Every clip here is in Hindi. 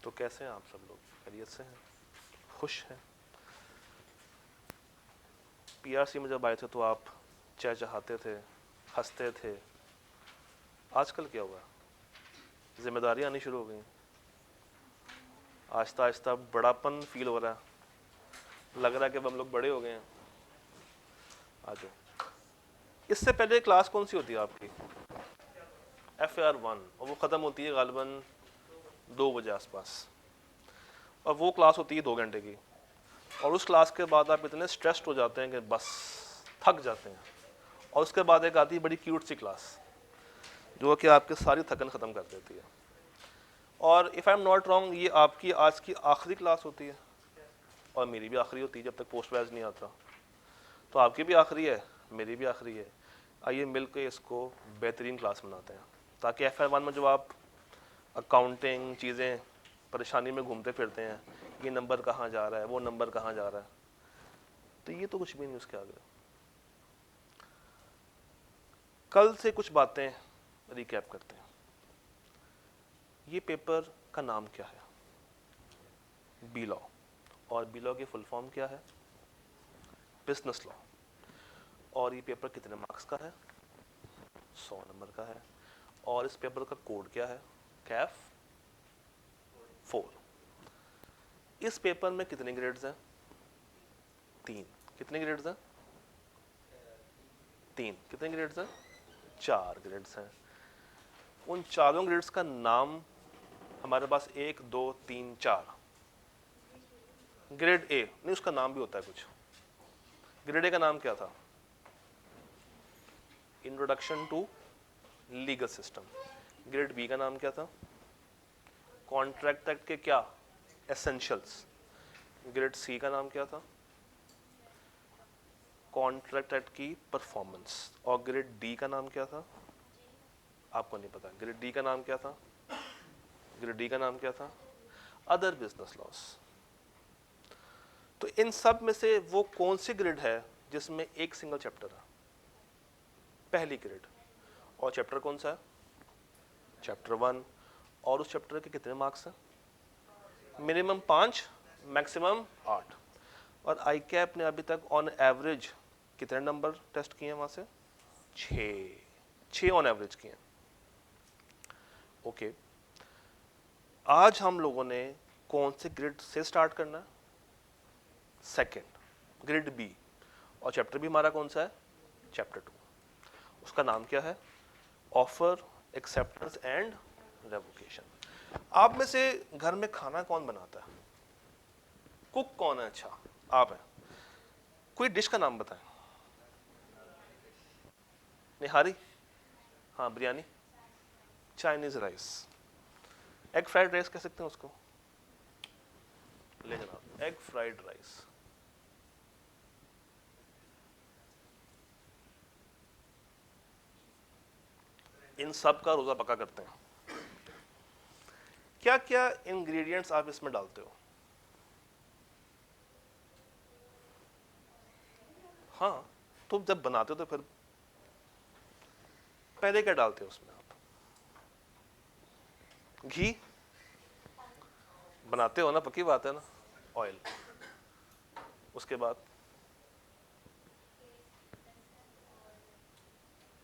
तो कैसे हैं आप सब लोग? खैरियत से हैं? खुश हैं? पीआरसी में जब आए थे तो आप चहचहाते थे, हंसते थे। आजकल क्या हुआ? जिम्मेदारियां आनी शुरू हो गई, आहिस्ता आहिस्ता बड़ापन फील हो रहा है, लग रहा है कि अब हम लोग बड़े हो गए हैं। आ जाओ। इससे पहले क्लास कौन सी होती है आपकी? FAR 1, और वो ख़त्म होती है गालिबन 2 बजे आसपास, और वो क्लास होती है 2 घंटे की। और उस क्लास के बाद आप इतने स्ट्रेस्ड हो जाते हैं कि बस थक जाते हैं। और उसके बाद एक आती है बड़ी क्यूट सी क्लास जो कि आपकी सारी थकन ख़त्म कर देती है। और if I am not wrong, ये आपकी आज की आखिरी क्लास होती है, और मेरी भी आखिरी होती है जब तक पोस्ट वाइज नहीं आता। तो आपकी भी आखिरी है, मेरी भी आखिरी है। आइए मिल के इसको बेहतरीन क्लास बनाते हैं, ताकि FAR 1 में जो आप अकाउंटिंग चीज़ें परेशानी में घूमते फिरते हैं, ये नंबर कहाँ जा रहा है, वो नंबर कहाँ जा रहा है, तो ये तो कुछ भी नहीं उसके आगे। कल से कुछ बातें रिकैप करते हैं। ये पेपर का नाम क्या है? B law. और बी लॉ की फुल फॉर्म क्या है? Business law. और ये पेपर कितने मार्क्स का है? 100 नंबर का है। और इस पेपर का कोड क्या है? कैफ 4। इस पेपर में कितने ग्रेड्स हैं? 3। कितने ग्रेड्स हैं? 3। कितने ग्रेड्स हैं? 4 ग्रेड्स हैं। उन चारों ग्रेड्स का नाम हमारे पास 1 2 3 4। ग्रेड ए नहीं, उसका नाम भी होता है कुछ। ग्रेड ए का नाम क्या था? Introduction to legal system. Grade B का नाम क्या था? कॉन्ट्रैक्ट एक्ट के क्या? एसेंशियल्स। ग्रेड सी का नाम क्या था? कॉन्ट्रैक्ट एक्ट की परफॉर्मेंस। और ग्रेड डी का नाम क्या था? आपको नहीं पता? ग्रेड डी का नाम क्या था? ग्रेड डी का नाम क्या था? Other business loss. तो इन सब में से वो कौन सी ग्रेड है जिसमें एक सिंगल चैप्टर है? पहली ग्रेड। और चैप्टर कौन सा है? चैप्टर 1। और उस चैप्टर के कितने मार्क्स हैं? Minimum 5, maximum 8। और ICAP ने अभी तक ऑन एवरेज कितने नंबर टेस्ट किए हैं वहां से? 6 ऑन एवरेज किए हैं। ओके, आज हम लोगों ने कौन से ग्रेड से स्टार्ट करना है? Second, grade B. और चैप्टर भी हमारा कौन सा है? चैप्टर 2। उसका नाम क्या है? Offer, acceptance and revocation. आप में से घर में खाना कौन बनाता है? कुक कौन है? अच्छा, आप हैं। कोई डिश का नाम बताएं। निहारी? हाँ, biryani. Chinese rice. Egg fried rice कह सकते हैं उसको? ले जनाब, एग फ्राइड राइस। इन सब का रोजा पक्का करते हैं। क्या क्या इंग्रेडिएंट्स आप इसमें डालते हो? हाँ, तो जब बनाते हो तो फिर पहले क्या डालते हो उसमें आप? घी बनाते हो ना, पक्की बात है ना। ऑयल। उसके बाद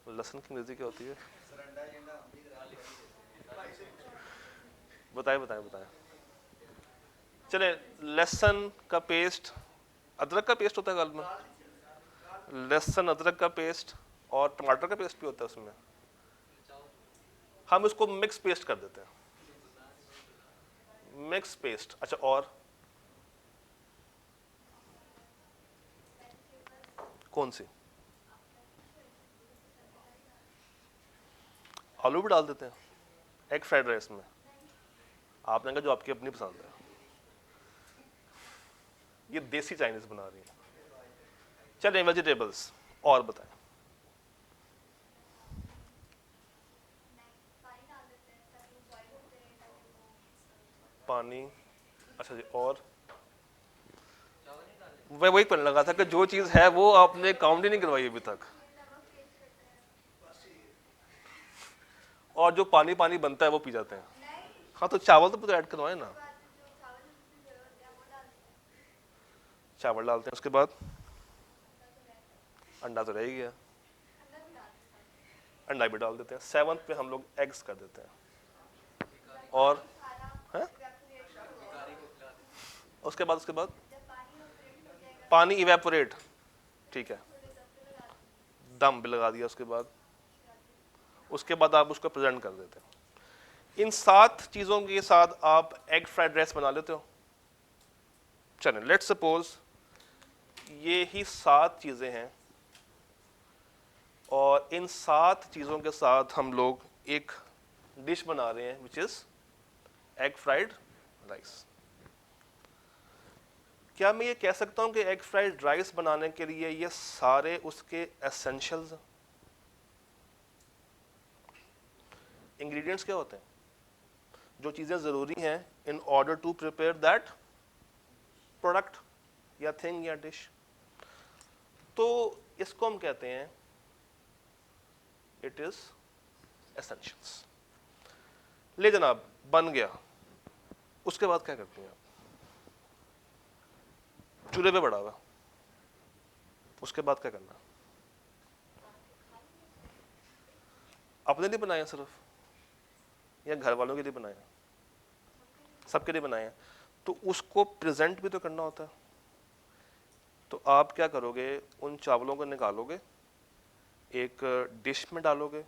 लहसुन की अंग्रेजी क्या होती है? बताएं बताएं बताएं। चले, लहसुन का पेस्ट, अदरक का पेस्ट होता है गाल में। लहसुन अदरक का पेस्ट और टमाटर का पेस्ट भी होता है उसमें। हम इसको मिक्स पेस्ट कर देते हैं। Mix paste. अच्छा, और कौन सी? आलू भी डाल देते हैं एग फ्राइड राइस में? आपने कहा जो आपकी अपनी पसंद है। ये देसी चाइनीज बना रही है। चलें, वेजिटेबल्स और बताएं। पानी। अच्छा जी, और मैं वही पढ़ने लगा था कि जो चीज है वो आपने काउंट ही नहीं करवाई अभी तक। और जो पानी पानी बनता है वो पी जाते हैं। हाँ, तो चावल तो ऐड करवाए ना। चावल डालते हैं, उसके बाद अंडा तो रह ही गया, अंडा भी डाल देते हैं। 7th पे हम लोग एग्स कर देते हैं, और है उसके बाद पानी इवेपोरेट, ठीक है, दम भी लगा दिया, उसके बाद आप उसको प्रेजेंट कर देते हैं। इन 7 चीज़ों के साथ आप एग फ्राइड राइस बना लेते हो। चलें, लेट्स सपोज ये ही 7 चीज़ें हैं, और इन 7 चीज़ों के साथ हम लोग एक डिश बना रहे हैं which is egg fried rice. क्या मैं ये कह सकता हूं कि एग फ्राइड राइस बनाने के लिए ये सारे उसके एसेंशियल्स, इंग्रेडिएंट्स क्या होते हैं, जो चीज़ें ज़रूरी हैं in order to prepare that product या थिंग या डिश, तो इसको हम कहते हैं इट इज़ एसेंशियल्स। ले जनाब, बन गया, उसके बाद क्या करते हैं आप? चूल्हे पे पड़ा हुआ, उसके बाद क्या करना? अपने लिए बनाया सिर्फ या घर वालों के लिए बनाया? सबके लिए बनाया। तो उसको प्रेजेंट भी तो करना होता है। तो आप क्या करोगे, उन चावलों को निकालोगे, एक डिश में डालोगे,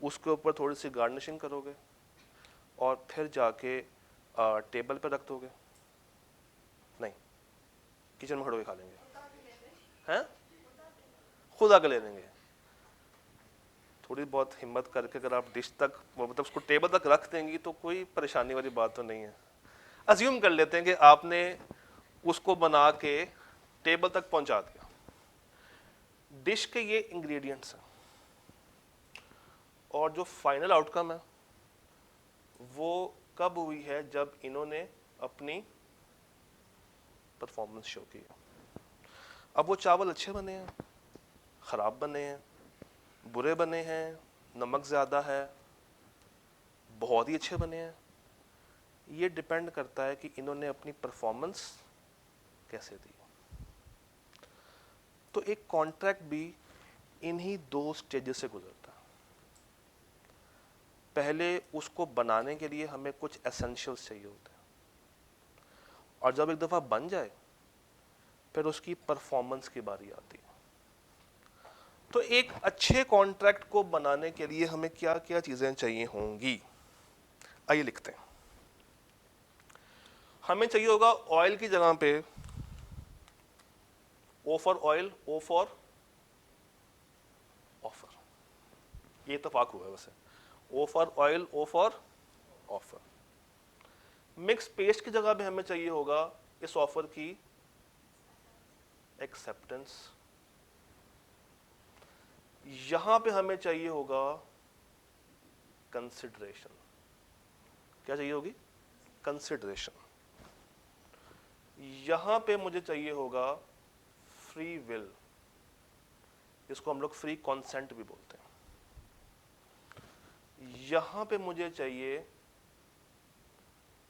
उसके ऊपर थोड़ी सी गार्निशिंग करोगे, और फिर जाके टेबल पर रख दोगे? नहीं, किचन में खड़े होके खा लेंगे? हैं? खुद आके ले लेंगे? थोड़ी बहुत हिम्मत करके अगर आप डिश तक, मतलब उसको टेबल तक रख देंगी तो कोई परेशानी वाली बात तो नहीं है। अज्यूम कर लेते हैं कि आपने उसको बना के टेबल तक पहुंचा दिया। डिश के ये इंग्रेडिएंट्स हैं, और जो फाइनल आउटकम है वो कब हुई है? जब इन्होंने अपनी परफॉर्मेंस शो की। अब वो चावल अच्छे बने हैं, खराब बने हैं, बुरे बने हैं, नमक ज़्यादा है, बहुत ही अच्छे बने हैं, ये डिपेंड करता है कि इन्होंने अपनी परफॉर्मेंस कैसे दी। तो एक कॉन्ट्रैक्ट भी इन्हीं 2 स्टेजेस से गुजरता है। पहले उसको बनाने के लिए हमें कुछ एसेंशियल्स चाहिए होते हैं, और जब एक दफ़ा बन जाए फिर उसकी परफॉर्मेंस की बारी आती है। तो एक अच्छे कॉन्ट्रैक्ट को बनाने के लिए हमें क्या क्या चीज़ें चाहिए होंगी, आइए लिखते हैं। हमें चाहिए होगा ऑयल की जगह पे O for oil, O for offer, ये इत्तेफाक हुआ है वैसे। O for oil, O for offer. Mix paste की जगह पे हमें चाहिए होगा इस ऑफर की एक्सेप्टेंस। यहां पे हमें चाहिए होगा कंसिडरेशन। क्या चाहिए होगी? कंसिडरेशन। यहां पे मुझे चाहिए होगा फ्री विल, इसको हम लोग फ्री कॉन्सेंट भी बोलते हैं। यहां पे मुझे चाहिए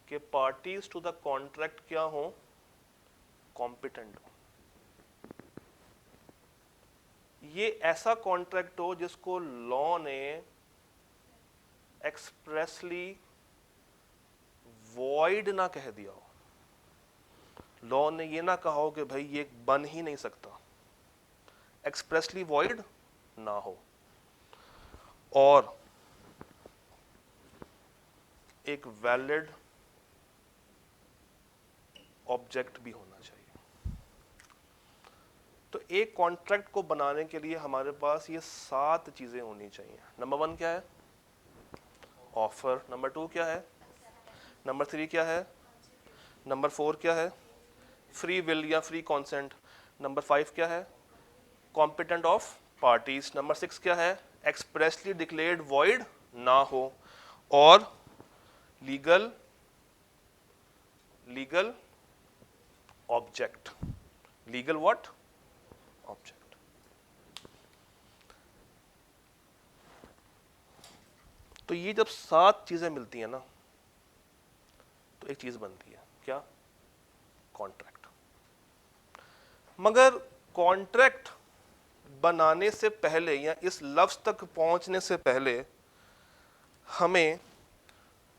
कि पार्टीज टू द कॉन्ट्रैक्ट क्या हो? कॉम्पिटेंट हो। ये ऐसा कॉन्ट्रैक्ट हो जिसको लॉ ने एक्सप्रेसली वॉइड ना कह दिया हो, लॉ ने ये ना कहा हो कि भाई ये बन ही नहीं सकता, एक्सप्रेसली वॉइड ना हो, और एक वैलिड ऑब्जेक्ट भी होना चाहिए। तो एक कॉन्ट्रैक्ट को बनाने के लिए हमारे पास ये 7 चीजें होनी चाहिए। नंबर 1 क्या है? ऑफर। नंबर 2 क्या है? नंबर 3 क्या है? नंबर 4 क्या है? फ्री विल या फ्री कॉन्सेंट। नंबर 5 क्या है? Competent of parties. नंबर 6 क्या है? एक्सप्रेसली डिक्लेयर्ड वॉइड ना हो, और legal object. Legal what? Object. तो ये जब 7 चीजें मिलती हैं ना, तो एक चीज बनती है, क्या? कॉन्ट्रैक्ट। मगर कॉन्ट्रैक्ट बनाने से पहले या इस लफ्ज तक पहुंचने से पहले हमें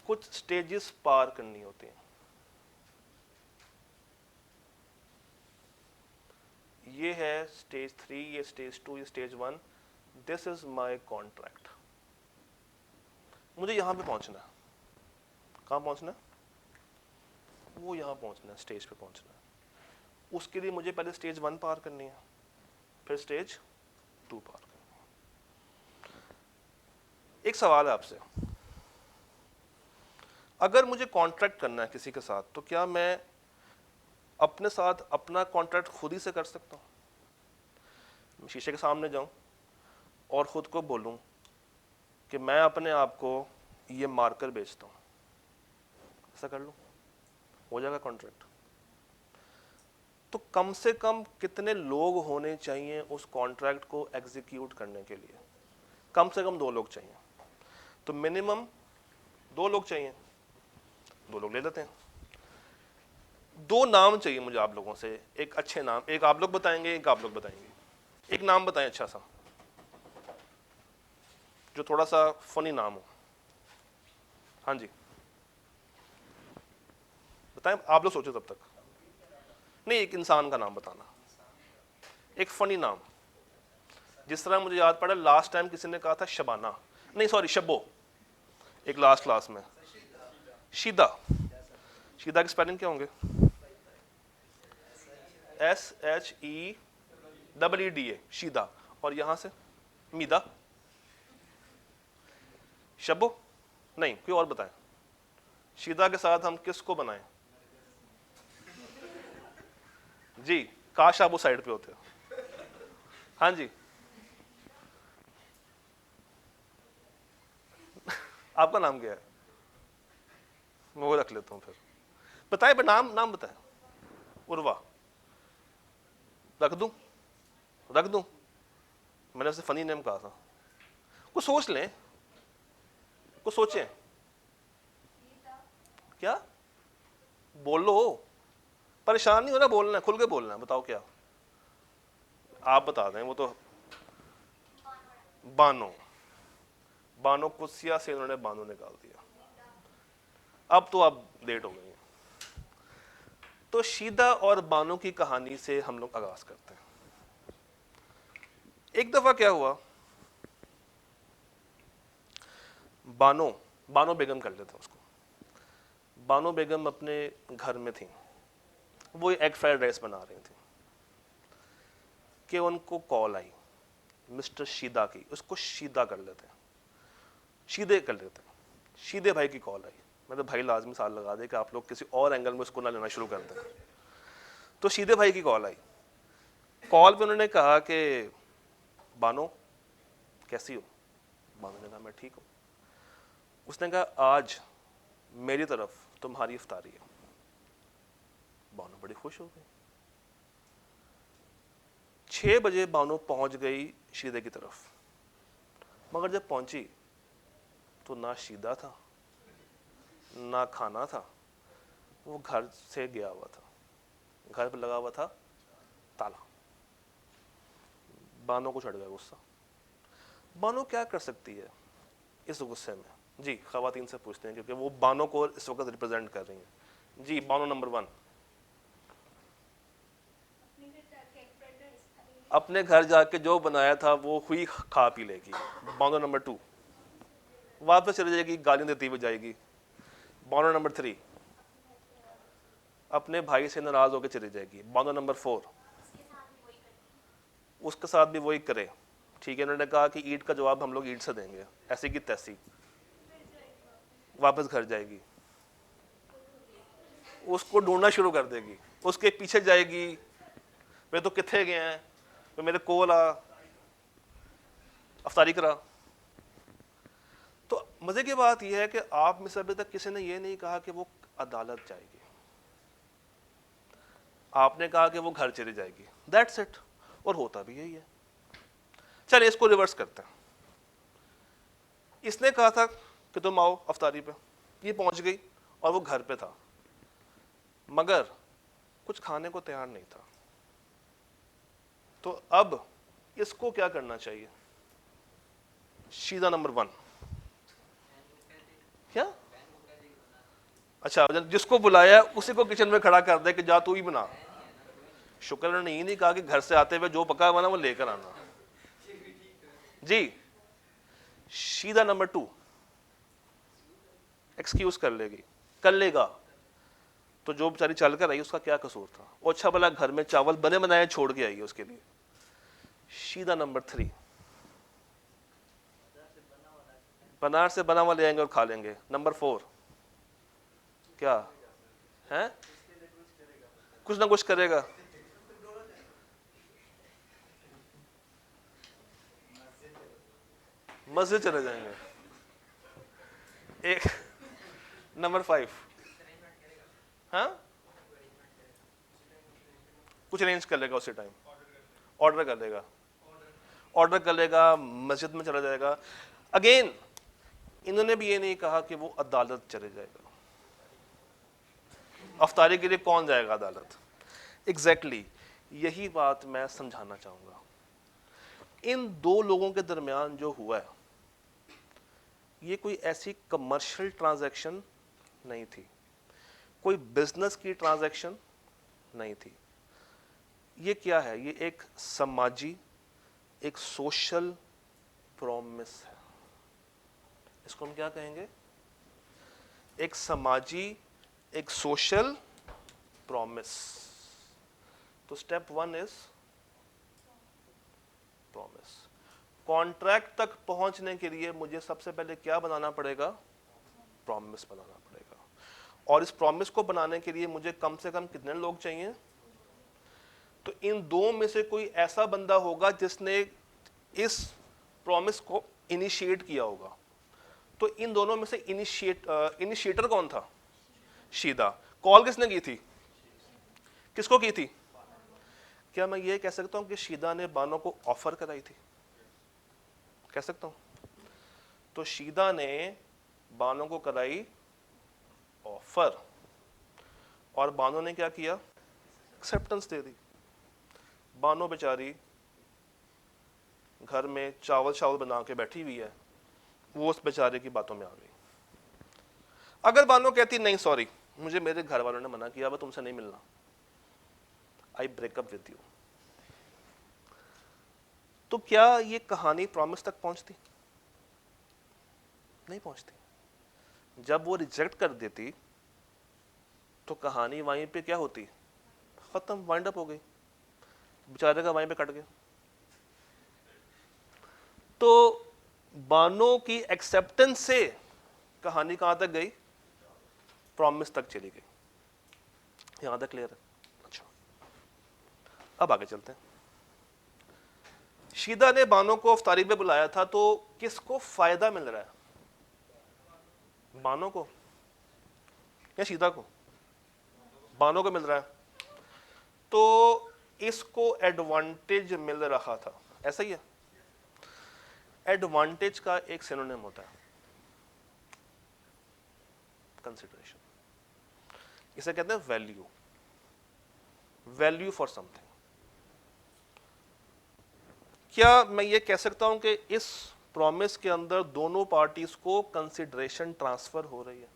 कुछ स्टेजेस पार करनी होती हैं। ये है स्टेज 3, ये स्टेज 2, ये stage 1। This is my contract. मुझे यहां पे पहुंचना है। कहां पहुंचना है? वो यहां पहुंचना है, स्टेज पे पहुंचना है। उसके लिए मुझे पहले स्टेज 1 पार करनी है, फिर स्टेज 2 पार करनी है। एक सवाल है आपसे, अगर मुझे कॉन्ट्रैक्ट करना है किसी के साथ, तो क्या मैं अपने साथ अपना कॉन्ट्रैक्ट खुद ही से कर सकता हूं? मैं शीशे के सामने जाऊं और खुद को बोलूं कि मैं अपने आप को ये मार्कर बेचता हूं, ऐसा कर लूं, हो जाएगा कॉन्ट्रैक्ट? तो कम से कम कितने लोग होने चाहिए उस कॉन्ट्रैक्ट को एग्जीक्यूट करने के लिए? कम से कम 2 लोग चाहिए। तो मिनिमम 2 लोग चाहिए, 2 लोग ले लेते हैं। 2 नाम चाहिए मुझे आप लोगों से, एक अच्छे नाम, एक आप लोग बताएंगे, एक आप लोग बताएंगे। एक नाम बताएं अच्छा सा, जो थोड़ा सा फनी नाम हो। हाँ जी बताएं, आप लोग सोचो तब तक। नहीं, एक इंसान का नाम बताना, एक फनी नाम। जिस तरह मुझे याद पड़ा, लास्ट टाइम किसी ने कहा था शबाना, नहीं सॉरी शब्बो, एक लास्ट क्लास में। शीदा। शीदा के स्पेलिंग क्या होंगे? SHEEDA, शीदा। और यहां से मीदा। शब्बो नहीं, कोई और बताएं। शीदा के साथ हम किसको बनाएं? जी, काश आप उस साइड पे होते हो। हाँ जी आपका नाम क्या है? मैं वो रख लेता हूँ फिर। बताए नाम, नाम बताए। उर्वा रख दूं? रख दूं? मैंने उसे फनी नेम कहा था। कुछ सोच लें, कुछ सोचें। क्या बोलो, परेशान नहीं हो रहा, बोलना है, खुल के बोलना है। बताओ क्या? आप बता दें। वो तो बानो, बानो कुसिया से उन्होंने बानो निकाल दिया। अब तो आप लेट हो गई हैं। तो शीदा और बानो की कहानी से हम लोग आगाज करते हैं। एक दफा क्या हुआ, बानो, बानो बेगम कर लेते हैं उसको। बानो बेगम अपने घर में थी, वो एग फ्राइड राइस बना रही थी कि उनको कॉल आई मिस्टर शीदा की। उसको शीदा कर लेते हैं, शीदे कर लेते हैं। शीदे भाई की कॉल आई। मतलब भाई लाजमी साल लगा दे कि आप लोग किसी और एंगल में उसको ना लेना शुरू कर दें। तो शीदे भाई की कॉल आई। कॉल पे उन्होंने कहा कि बानो कैसी हो? बानो ने कहा मैं ठीक हूँ। उसने कहा आज मेरी तरफ तुम्हारी इफ्तारी है। बानो बड़ी खुश हो गई। 6 बजे बानो पहुंच गई शीदे की तरफ, मगर जब पहुंची तो ना शीदा था ना खाना था। वो घर से गया हुआ था, घर पर लगा हुआ था ताला। बानो को चढ़ गया गुस्सा। बानो क्या कर सकती है इस गुस्से में? जी खवातीन से पूछते हैं, क्योंकि वो बानो को इस वक्त रिप्रेजेंट कर रही हैं। जी बानो नंबर 1। अपने घर जाके जो बनाया था वो हुई खा पी लेगी। बानो नंबर 2। वापस चली जाएगी, गालियां देती हुई जाएगी। बानो नंबर 3। अपने भाई से नाराज होकर चली जाएगी। बानो नंबर 4। उसके साथ भी वही करे। ठीक है, उन्होंने कहा कि ईंट का जवाब हम लोग ईंट से देंगे, ऐसी की तैसी। वापस घर जाएगी, उसको ढूंढना शुरू कर देगी, उसके पीछे जाएगी। वे तो किथे गए हैं, वे मेरे कोल आ, अफ्तारी करा। तो मजे की बात यह है कि आप में से अभी तक किसी ने यह नहीं कहा कि वो अदालत जाएगी। आपने कहा कि वो घर चली जाएगी। That's it. और होता भी यही है। चलिए इसको रिवर्स करते हैं। इसने कहा था कि तुम आओ अफ्तारी पे, ये पहुंच गई और वो घर पे था, मगर कुछ खाने को तैयार नहीं था। तो अब इसको क्या करना चाहिए? शीदा नंबर 1 क्या? अच्छा, जिसको बुलाया उसी को किचन में खड़ा कर दे कि जा तू ही बना। शुक्र ने ये नहीं कहा कि घर से आते हुए जो पका हुआ ना वो लेकर आना जी। शीदा नंबर 2 एक्सक्यूज कर लेगी, कर लेगा, तो जो बेचारी चल कर आई उसका क्या कसूर था? वो अच्छा भला घर में चावल बने बनाए छोड़ के आई है उसके लिए। शीदा नंबर 3 बनार से बना हुआ ले आएंगे और खा लेंगे। नंबर 4 क्या है? कुछ ना कुछ करेगा। मस्जिद चले जाएंगे। एक नंबर 5 हाँ, कुछ अरेंज कर लेगा उसी टाइम, ऑर्डर कर लेगा, ऑर्डर कर लेगा, मस्जिद में चला जाएगा। अगेन इन्होंने भी ये नहीं कहा कि वो अदालत चले जाएगा। अफ्तारी के लिए कौन जाएगा अदालत? एग्जैक्टली यही बात मैं समझाना चाहूंगा। इन दो लोगों के दरमियान जो हुआ है ये कोई ऐसी कमर्शियल ट्रांजैक्शन नहीं थी, कोई बिजनेस की ट्रांजैक्शन नहीं थी। ये क्या है? ये एक समाजी, एक सोशल प्रॉमिस है। इसको हम क्या कहेंगे? एक समाजी, एक सोशल प्रॉमिस। तो स्टेप 1 इज प्रॉमिस। कॉन्ट्रैक्ट तक पहुंचने के लिए मुझे सबसे पहले क्या बनाना पड़ेगा? प्रॉमिस बनाना पड़ेगा। और इस प्रॉमिस को बनाने के लिए मुझे कम से कम कितने लोग चाहिए? तो इन दो में से कोई ऐसा बंदा होगा जिसने इस प्रॉमिस को इनिशिएट किया होगा। तो इन दोनों में से इनिशिएटर कौन था? शीदा। कॉल किसने की थी? किसको की थी? क्या मैं ये कह सकता हूं कि शीदा ने बानो को ऑफर कराई थी? कह सकता हूं। तो शीदा ने बानो को कराई ऑफर और बानो ने क्या किया? एक्सेप्टेंस दे दी। बानो बेचारी घर में चावल चावल बना के बैठी हुई है, वो उस बेचारे की बातों में आ गई। अगर बानो कहती नहीं सॉरी मुझे मेरे घर वालों ने मना किया, अब तुमसे नहीं मिलना, आई ब्रेकअप विद यू, तो क्या ये कहानी प्रॉमिस तक पहुंचती? नहीं पहुंचती। जब वो रिजेक्ट कर देती तो कहानी वहीं पे क्या होती? खत्म, वाइंड अप हो गई, बेचारे का वहीं पे कट गया। तो बानो की एक्सेप्टेंस से कहानी कहां तक गई? प्रॉमिस तक चली गई। यहां तक क्लियर है? अच्छा, अब आगे चलते हैं। शीदा ने बानो को अफ्तारी पे बुलाया था, तो किसको फायदा मिल रहा है? बानो को या शीदा को? बानो को मिल रहा है। तो इसको एडवांटेज मिल रहा था, ऐसा ही है। एडवांटेज का एक सिनोनिम होता है कंसिडरेशन। इसे कहते हैं वैल्यू, वैल्यू फॉर समथिंग। क्या मैं ये कह सकता हूं कि इस प्रॉमिस के अंदर दोनों पार्टीज को कंसिडरेशन ट्रांसफर हो रही है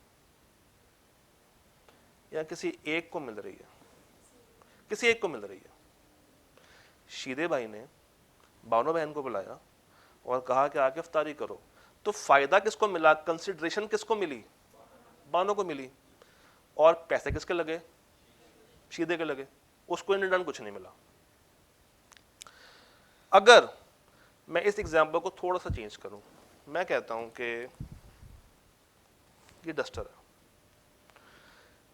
या किसी एक को मिल रही है? किसी एक को मिल रही है। शीदे भाई ने बानो बहन को बुलाया और कहा कि आके इफ्तारी करो, तो फायदा किसको मिला? कंसिडरेशन किसको मिली? बानो को मिली। और पैसे किसके लगे? शीदे के लगे। उसको इन रिटर्न कुछ नहीं मिला। अगर मैं इस एग्जाम्पल को थोड़ा सा चेंज करूं, मैं कहता हूं कि ये डस्टर है।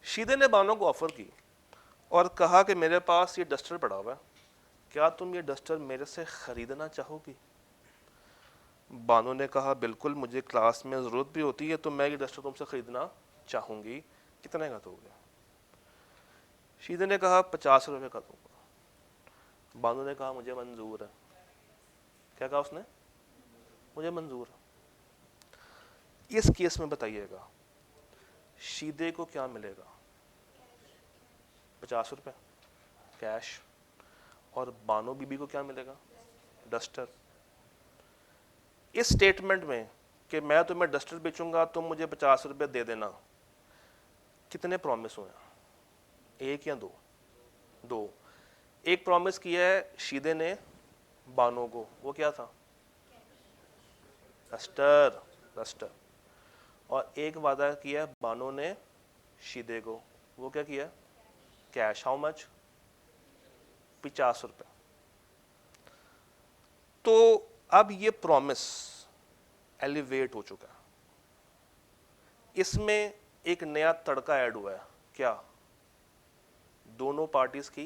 शीदे ने बानो को ऑफर की और कहा कि मेरे पास ये डस्टर पड़ा हुआ है, क्या तुम ये डस्टर मेरे से खरीदना चाहोगी? बानो ने कहा बिल्कुल, मुझे क्लास में ज़रूरत भी होती है, तो मैं ये डस्टर तुमसे खरीदना चाहूंगी, कितने का दोगे? शीदे ने कहा 50 रुपये का दूंगा। बानो ने कहा मुझे मंजूर है। क्या कहा उसने? मुझे मंजूर है। इस केस में बताइएगा शीदे को क्या मिलेगा? 50 रुपये कैश। और बानो बीबी को क्या मिलेगा? डस्टर। इस स्टेटमेंट में कि मैं तुम्हें डस्टर बेचूंगा, तुम मुझे 50 रुपये दे देना, कितने प्रॉमिस हुए? एक या दो? दो। एक प्रॉमिस किया है शीदे ने बानो को, वो क्या था? Duster, duster. और एक वादा किया बानो ने शीदे को, वो क्या किया? कैश। How much? 50 रुपये। तो अब ये प्रॉमिस एलिवेट हो चुका है, इसमें एक नया तड़का ऐड हुआ है। क्या? दोनों पार्टीज की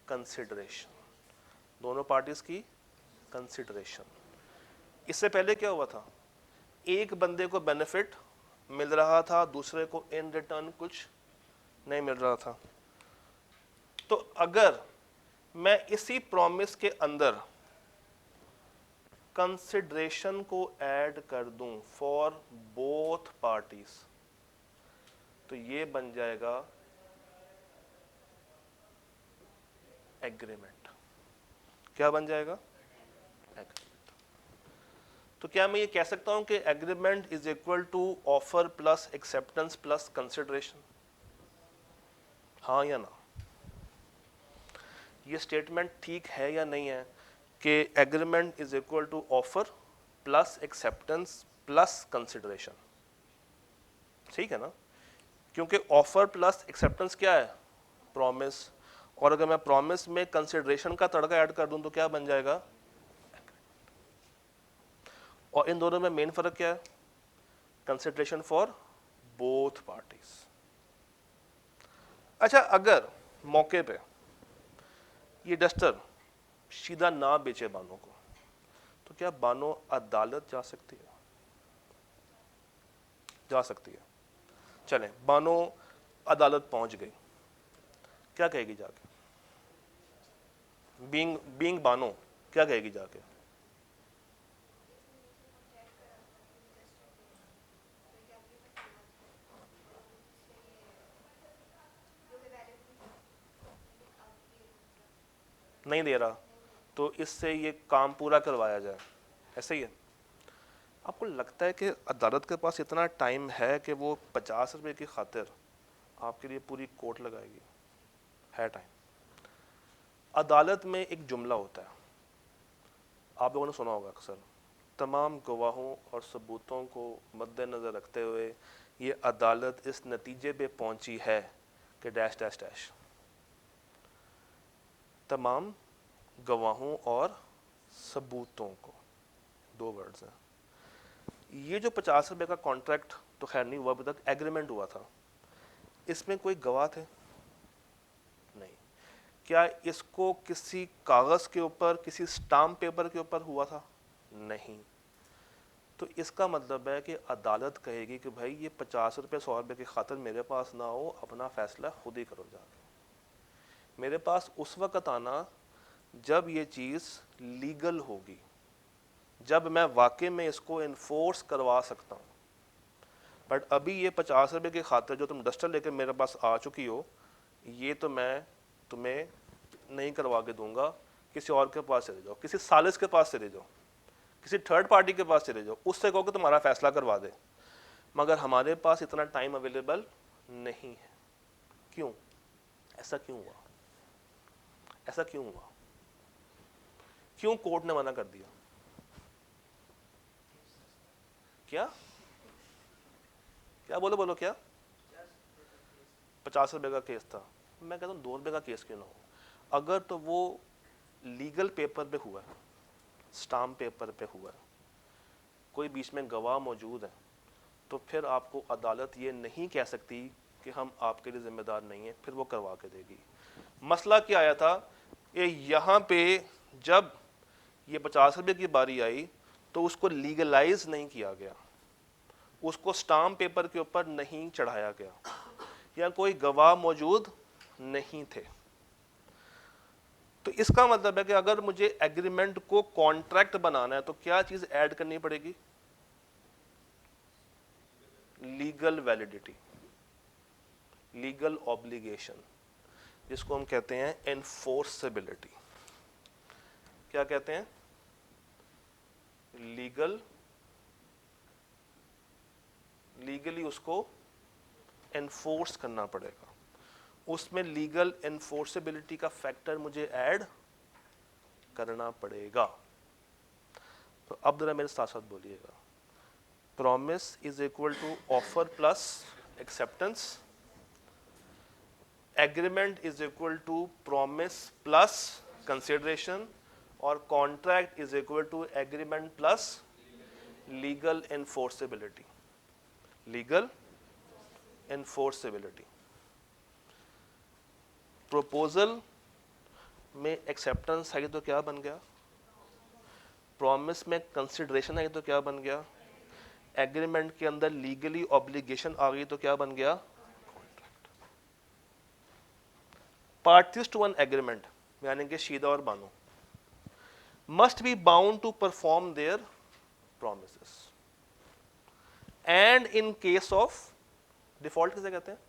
कंसिडरेशन, दोनों पार्टीज की कंसिडरेशन। इससे पहले क्या हुआ था? एक बंदे को बेनिफिट मिल रहा था, दूसरे को इन रिटर्न कुछ नहीं मिल रहा था। तो अगर मैं इसी प्रॉमिस के अंदर कंसिडरेशन को ऐड कर दूं फॉर बोथ पार्टीज, तो ये बन जाएगा एग्रीमेंट। क्या बन जाएगा? एग्रीमेंट। तो क्या मैं ये कह सकता हूं कि agreement is equal to offer plus acceptance plus consideration? हाँ या ना? ये स्टेटमेंट ठीक है या नहीं है कि agreement is equal to offer plus acceptance plus consideration? ठीक है ना? क्योंकि ऑफर प्लस एक्सेप्टेंस क्या है? प्रॉमिस। और अगर मैं प्रॉमिस में कंसिडरेशन का तड़का ऐड कर दूं तो क्या बन जाएगा? और इन दोनों में मेन फर्क क्या है? Consideration for both parties. अच्छा, अगर मौके पे ये डस्टर सीधा ना बेचे बानो को, तो क्या बानो अदालत जा सकती है? जा सकती है। चलें, बानो अदालत पहुंच गई, क्या कहेगी जाके? बीइंग बानो क्या कहेगी जाके? नहीं दे रहा तो इससे ये काम पूरा करवाया जाए, ऐसे ही है। आपको लगता है कि अदालत के पास इतना टाइम है कि वो 50 रुपए की खातिर आपके लिए पूरी कोर्ट लगाएगी? है टाइम? अदालत में एक जुमला होता है, आप लोगों ने सुना होगा अक्सर, तमाम गवाहों और सबूतों को मद्देनज़र रखते हुए ये अदालत इस नतीजे पे पहुंची है कि डैश डैश डैश। तमाम गवाहों और सबूतों को, दो वर्ड्स हैं। ये जो 50 रुपए का कॉन्ट्रैक्ट तो खैर नहीं हुआ अभी तक, एग्रीमेंट हुआ था, इसमें कोई गवाह थे? नहीं। क्या इसको किसी कागज के ऊपर, किसी स्टाम्प पेपर के ऊपर हुआ था? नहीं। तो इसका मतलब है कि अदालत कहेगी कि भाई ये 50 रुपये 100 रुपये की खातिर मेरे पास ना हो, अपना फैसला खुद ही करो जाके। मेरे पास उस वक्त आना जब ये चीज़ लीगल होगी, जब मैं वाकई में इसको इन्फोर्स करवा सकता हूँ। बट अभी ये 50 रुपये की खातिर जो तुम डस्टर लेकर मेरे पास आ चुकी हो, ये तो मैं तुम्हें नहीं करवा के दूंगा, किसी और के पास चले जाओ, किसी सालिस के पास चले जाओ, किसी थर्ड पार्टी के पास चले जाओ, उससे कहो कि तुम्हारा फैसला करवा दे। मगर हमारे पास इतना टाइम अवेलेबल नहीं है। क्यों? ऐसा क्यों हुआ? ऐसा क्यों हुआ? क्यों कोर्ट ने मना कर दिया? क्या क्या बोलो बोलो क्या? 50 रुपये का केस था। मैं कहता हूँ 2 रुपये का केस क्यों ना हो? अगर तो वो लीगल पेपर पे हुआ है, स्टाम्प पेपर पे हुआ है, कोई बीच में गवाह मौजूद है, तो फिर आपको अदालत ये नहीं कह सकती कि हम आपके लिए जिम्मेदार नहीं हैं, फिर वो करवा के देगी। मसला क्या आया था? ये यहाँ पे जब ये 50 रुपये की बारी आई तो उसको लीगलाइज नहीं किया गया, उसको स्टाम्प पेपर के ऊपर नहीं चढ़ाया गया, या कोई गवाह मौजूद नहीं थे। तो इसका मतलब है कि अगर मुझे एग्रीमेंट को कॉन्ट्रैक्ट बनाना है तो क्या चीज ऐड करनी पड़ेगी? लीगल वैलिडिटी, लीगल ऑब्लिगेशन, जिसको हम कहते हैं एनफोर्सेबिलिटी। क्या कहते हैं, लीगली उसको एनफोर्स करना पड़ेगा, उसमें लीगल एनफोर्सेबिलिटी का फैक्टर मुझे ऐड करना पड़ेगा। तो अब जरा मेरे साथ साथ बोलिएगा, promise is equal to offer plus acceptance, agreement is equal to promise plus consideration, और contract is equal to agreement plus legal enforceability. Legal enforceability, proposal में एक्सेप्टेंस आई तो क्या बन गया, प्रॉमिस में कंसिडरेशन आई तो क्या बन गया, एग्रीमेंट के अंदर लीगली ऑब्लिगेशन आ गई तो क्या बन गया, contract. Parties to an agreement यानी कि शीदा और Bano must be bound to perform their promises and in case of default किसे कहते हैं,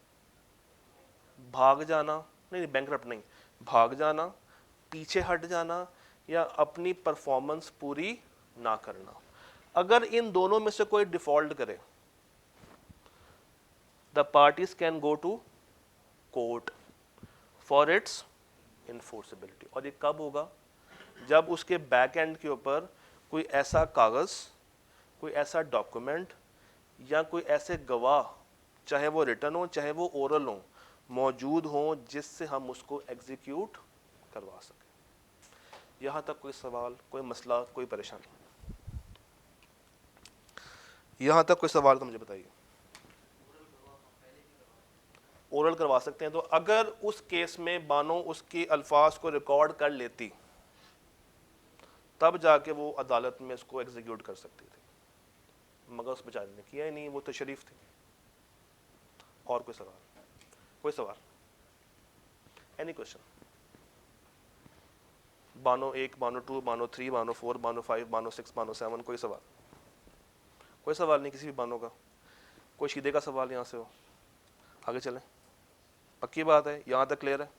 भाग जाना, नहीं बैंकरप्ट नहीं, भाग जाना, पीछे हट जाना, या अपनी परफॉर्मेंस पूरी ना करना। अगर इन दोनों में से कोई डिफॉल्ट करे, the parties can go to court for its enforceability. और ये कब होगा, जब उसके बैक एंड के ऊपर कोई ऐसा कागज, कोई ऐसा डॉक्यूमेंट या कोई ऐसे गवाह, चाहे वो रिटन हो चाहे वो ओरल हो, मौजूद हो जिससे हम उसको एग्जीक्यूट करवा सकें। यहाँ तक कोई सवाल, कोई मसला, कोई परेशानी? यहाँ तक कोई सवाल तो मुझे बताइए। ओरल करवा सकते हैं, तो अगर उस केस में बानो उसके अल्फाज को रिकॉर्ड कर लेती तब जाके वो अदालत में उसको एग्जीक्यूट कर सकती थी, मगर उस बेचारे ने किया ही नहीं, वो तो शरीफ थी। और कोई सवाल, कोई सवाल, एनी क्वेश्चन? बानो 1, बानो 2, बानो 3, बानो 4, बानो 5, बानो 6, बानो 7, कोई सवाल? कोई सवाल नहीं किसी भी बानो का? कोई शीदे का सवाल यहाँ से हो? आगे चलें, पक्की बात है, यहाँ तक क्लियर है?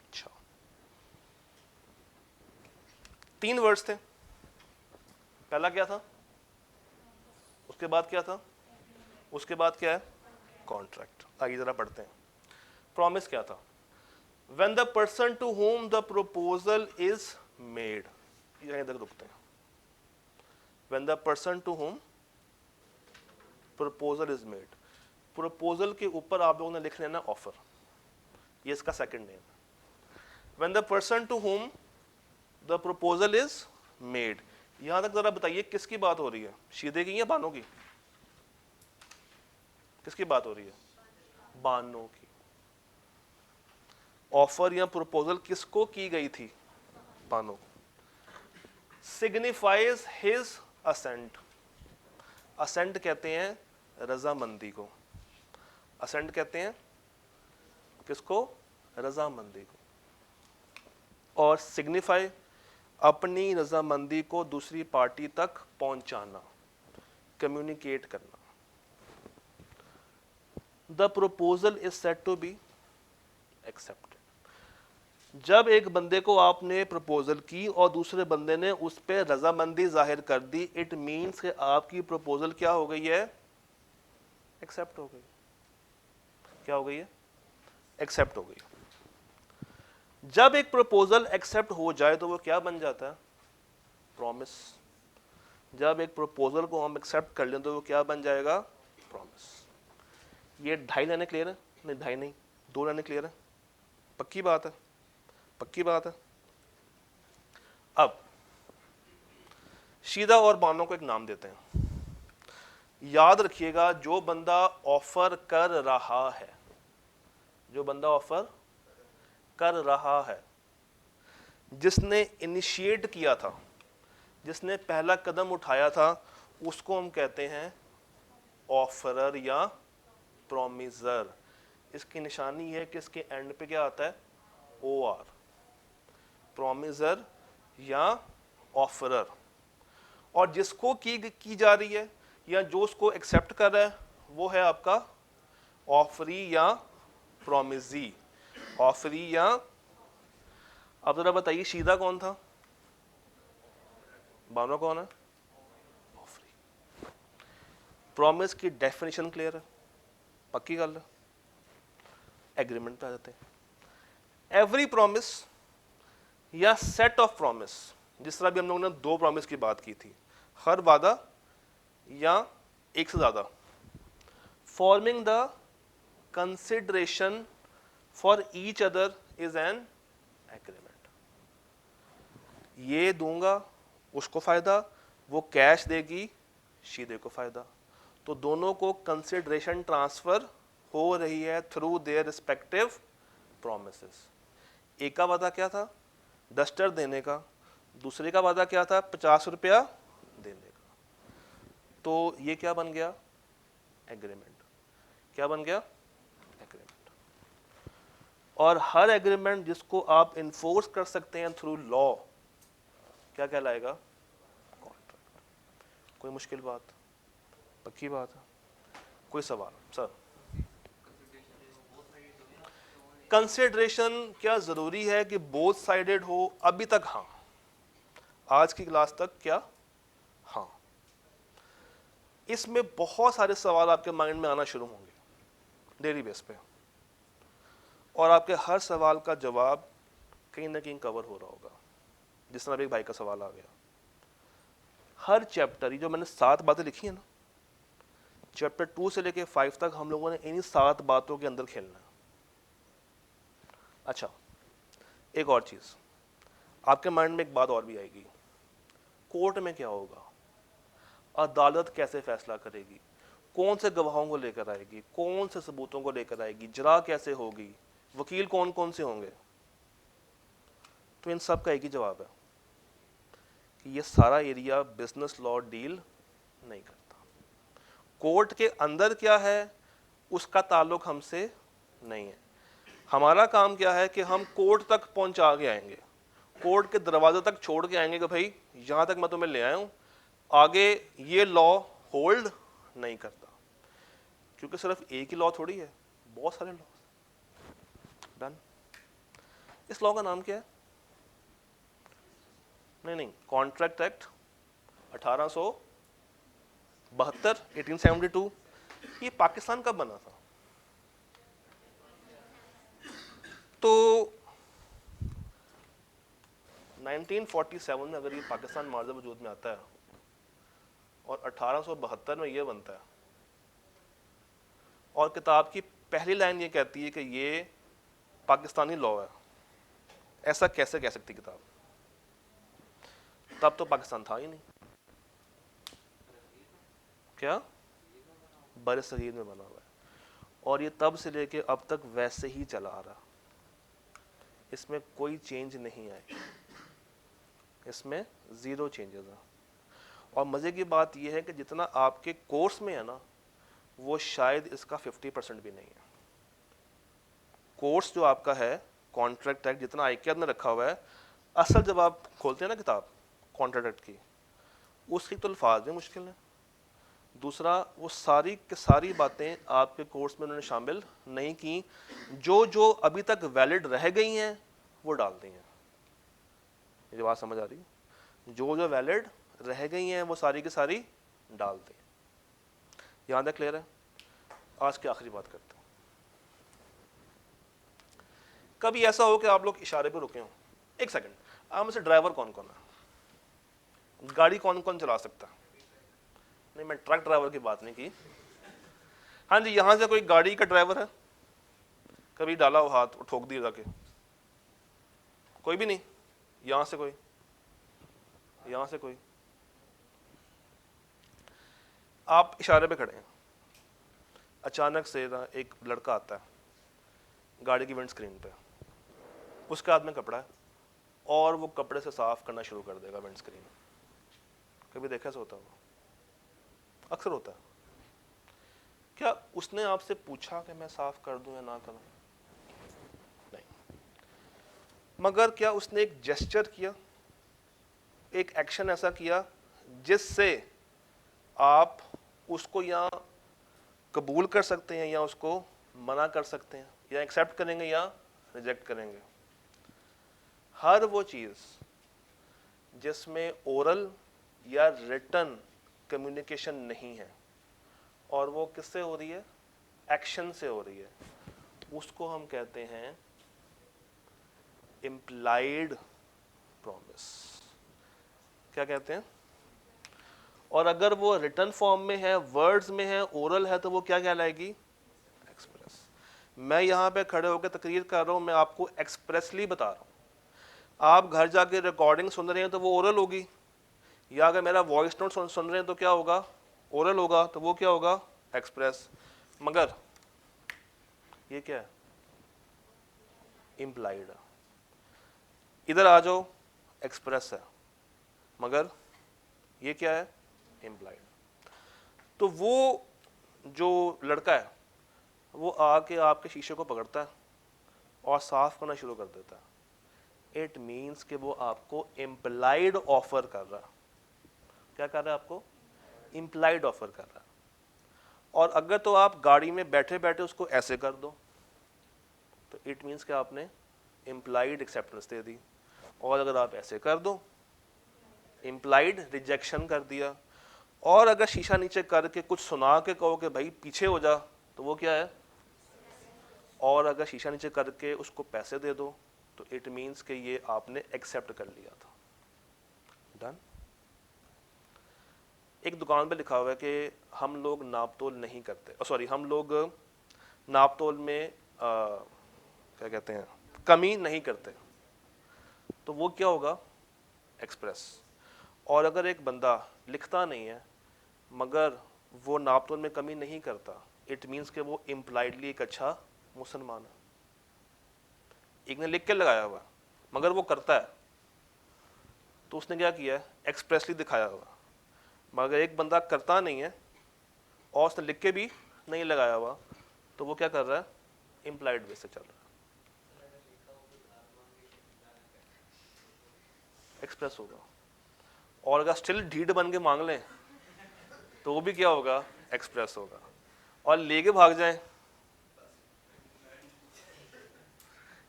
अच्छा, 3 वर्ड्स थे, पहला क्या था, उसके बाद क्या था, उसके बाद क्या है, कॉन्ट्रैक्ट। आइए जरा पढ़ते हैं। प्रॉमिस क्या था, when the person to whom the proposal is made, यहीं तक रुकते हैं। When the person to whom proposal is made, proposal के ऊपर आप लोगों ने लिख लेना ऑफर, ये इसका सेकंड नेम है। When the person to whom the proposal is made, यहां तक जरा बताइए किसकी बात हो रही है, शीदे की या बानो की? किसकी बात हो रही है, बानो की। ऑफर या प्रपोजल किसको की गई थी, Bano. Signifies his assent, assent कहते हैं रजामंदी को, असेंट कहते हैं किसको, रजामंदी को। और सिग्निफाई अपनी रजामंदी को दूसरी पार्टी तक पहुंचाना, कम्युनिकेट करना। The proposal is said to be accepted, जब एक बंदे को आपने प्रपोजल की और दूसरे बंदे ने उस पर रजामंदी जाहिर कर दी, इट मीन्स कि आपकी प्रपोजल क्या हो गई है, एक्सेप्ट हो गई। क्या हो गई है, एक्सेप्ट हो गई। जब एक प्रपोजल एक्सेप्ट हो जाए तो वो क्या बन जाता है, प्रॉमिस। जब एक प्रपोजल को हम एक्सेप्ट कर लें तो वो क्या बन जाएगा, प्रॉमिस। ये 2.5 लाइनें क्लियर है? नहीं 2.5 नहीं, 2 लाइनें क्लियर है? पक्की बात है, पक्की बात है। अब शीदा और बानो को एक नाम देते हैं। याद रखिएगा, जो बंदा ऑफर कर रहा है, जो बंदा ऑफर कर रहा है, जिसने इनिशिएट किया था, जिसने पहला कदम उठाया था, उसको हम कहते हैं ऑफरर या प्रॉमिसर। इसकी निशानी है कि इसके एंड पे क्या आता है, OR, प्रॉमिसर या ऑफरर। और जिसको की जा रही है या जो उसको एक्सेप्ट कर रहा है वो है आपका ऑफरी या प्रॉमिसी, ऑफरी या। अब जरा बताइए शीदा कौन था, बानो कौन है? ऑफरी। प्रॉमिस की डेफिनेशन क्लियर है, पक्की गल है। एग्रीमेंट पे आ जाते हैं। एवरी प्रॉमिस या सेट ऑफ प्रॉमिस, जिस तरह भी हम लोगों ने दो प्रॉमिस की बात की थी, हर वादा या एक से ज्यादा, forming the consideration for each other is an agreement. ये दूंगा उसको फायदा, वो कैश देगी शीदे को फायदा, तो दोनों को कंसिडरेशन ट्रांसफर हो रही है थ्रू देयर रिस्पेक्टिव प्रॉमिसेस। एक का वादा क्या था? डस्टर देने का, दूसरे का वादा क्या था? 50 रुपया देने का। तो ये क्या बन गया? एग्रीमेंट। क्या बन गया? एग्रीमेंट। और हर एग्रीमेंट जिसको आप इन्फोर्स कर सकते हैं थ्रू लॉ, क्या कहलाएगा? कॉन्ट्रैक्ट। कोई मुश्किल बात? पक्की बात है? कोई सवाल सर? कंसिडरेशन क्या जरूरी है कि बोथ साइडेड हो? अभी तक हाँ, आज की क्लास तक क्या हाँ। इसमें बहुत सारे सवाल आपके माइंड में आना शुरू होंगे डेली बेस पे, और आपके हर सवाल का जवाब कहीं ना कहीं कवर हो रहा होगा। जिस तरह एक भाई का सवाल आ गया, हर चैप्टर, ये जो मैंने 7 बातें लिखी है ना, चैप्टर 2 से लेके 5 तक हम लोगों ने इन्हीं 7 बातों के अंदर खेलना है। अच्छा, एक और चीज आपके माइंड में एक बात और भी आएगी, कोर्ट में क्या होगा? अदालत कैसे फैसला करेगी? कौन से गवाहों को लेकर आएगी? कौन से सबूतों को लेकर आएगी? जरा कैसे होगी? वकील कौन कौन से होंगे? तो इन सब का एक ही जवाब है कि ये सारा एरिया बिजनेस लॉ डील नहीं करता। कोर्ट के अंदर क्या है उसका ताल्लुक हमसे नहीं है। हमारा काम क्या है कि हम कोर्ट तक पहुंचा के आएंगे, कोर्ट के दरवाजे तक छोड़ के आएंगे कि भाई यहां तक मैं तुम्हें ले आया हूं, आगे ये लॉ होल्ड नहीं करता। क्योंकि सिर्फ एक ही लॉ थोड़ी है, बहुत सारे लॉ। डन। इस लॉ का नाम क्या है? नहीं, कॉन्ट्रैक्ट एक्ट 1872, 1872। ये पाकिस्तान कब बना था? तो 1947 में अगर ये पाकिस्तान मार्ज़ वजूद में आता है और 1872 में ये बनता है, और किताब की पहली लाइन ये कहती है कि ये पाकिस्तानी लॉ है, ऐसा कैसे कह सकती किताब? तब तो पाकिस्तान था ही नहीं। क्या? बर सगीर में बना हुआ है, और ये तब से लेके अब तक वैसे ही चला आ रहा, इसमें कोई चेंज नहीं आई, इसमें ज़ीरो चेंजेस है। और मज़े की बात यह है कि जितना आपके कोर्स में है ना, वो शायद इसका 50% भी नहीं है। कोर्स जो आपका है कॉन्ट्रैक्ट एक्ट, जितना आईक्याद ने रखा हुआ है, असल जब आप खोलते हैं ना किताब कॉन्ट्रैक्ट एक्ट की, उसकी तो अल्फाज भी मुश्किल है। दूसरा, वो सारी की सारी बातें आपके कोर्स में उन्होंने शामिल नहीं की, जो जो अभी तक वैलिड रह गई हैं वो डाल दी हैं। ये बात समझ आ रही है? जो जो वैलिड रह गई हैं वो सारी की सारी डाल दी। यहाँ तक क्लियर है? आज की आखिरी बात करते हैं। कभी ऐसा हो कि आप लोग इशारे पे रुके हो, एक सेकंड, आप में से ड्राइवर कौन कौन है? गाड़ी कौन कौन चला सकता है? नहीं, मैं ट्रक ड्राइवर की बात नहीं की। हाँ जी, यहां से कोई गाड़ी का ड्राइवर है? कभी डाला हो हाथ, ठोक दिया जाके? कोई भी नहीं? यहां से कोई? यहां से कोई? आप इशारे पे खड़े हैं, अचानक से ना एक लड़का आता है गाड़ी की विंड स्क्रीन पे, उसके हाथ में कपड़ा है और वो कपड़े से साफ करना शुरू कर देगा विंड स्क्रीन। कभी देखा ऐसा होता होगा? अक्सर होता है। क्या उसने आपसे पूछा कि मैं साफ कर दूं या ना करूं? नहीं। मगर क्या उसने एक जेस्चर किया, एक एक्शन ऐसा किया जिससे आप उसको या कबूल कर सकते हैं या उसको मना कर सकते हैं, या एक्सेप्ट करेंगे या रिजेक्ट करेंगे? हर वो चीज जिसमें ओरल या रिटन कम्युनिकेशन नहीं है और वो किससे हो रही है, एक्शन से हो रही है, उसको हम कहते हैं इम्प्लाइड प्रॉमिस। क्या कहते हैं? और अगर वो रिटन फॉर्म में है, वर्ड्स में है, ओरल है, तो वो क्या कहलाएगी, एक्सप्रेस। मैं यहाँ पे खड़े होकर तकरीर कर रहा हूँ, मैं आपको एक्सप्रेसली बता रहा हूँ। आप घर जाके रिकॉर्डिंग सुन रहे हैं तो वो ओरल होगी, या अगर मेरा वॉइस नोट सुन रहे हैं तो क्या होगा, ओरल होगा, तो वो क्या होगा, एक्सप्रेस। मगर ये क्या है, इम्प्लाइड। इधर आ जाओ, एक्सप्रेस है, मगर ये क्या है, इम्प्लाइड। तो वो जो लड़का है वो आके आपके शीशे को पकड़ता है और साफ करना शुरू कर देता है। इट मीन्स कि वो आपको इम्प्लाइड ऑफर कर रहा है। क्या कर रहा है, आपको इम्प्लाइड ऑफर कर रहा है। और अगर तो आप गाड़ी में बैठे बैठे उसको ऐसे कर दो तो इट मीन्स कि आपने इम्प्लाइड एक्सेप्टेंस दे दी, और अगर आप ऐसे कर दो इम्प्लाइड रिजेक्शन कर दिया, और अगर शीशा नीचे करके कुछ सुना के कहो कि भाई पीछे हो जा, तो वो क्या है, और अगर शीशा नीचे करके उसको पैसे दे दो तो इट मीन्स कि ये आपने एक्सेप्ट कर लिया था। डन। एक दुकान पे लिखा हुआ है कि हम लोग नाप तोल नहीं करते, सॉरी, हम लोग नाप तोल में क्या कहते हैं, कमी नहीं करते, तो वो क्या होगा, एक्सप्रेस। और अगर एक बंदा लिखता नहीं है मगर वो नाप तोल में कमी नहीं करता, इट मीन्स कि वो इम्प्लाइडली एक अच्छा मुसलमान है। एक ने लिख के लगाया हुआ मगर वो करता है, तो उसने क्या किया है, एक्सप्रेसली दिखाया हुआ। मगर एक बंदा करता नहीं है और उसने लिख के भी नहीं लगाया हुआ, तो वो क्या कर रहा है, इम्प्लाइड वे से चल रहा है, एक्सप्रेस होगा। और अगर स्टिल ढीठ बन के मांग लें तो वो भी क्या होगा, एक्सप्रेस होगा। और लेके भाग जाएं,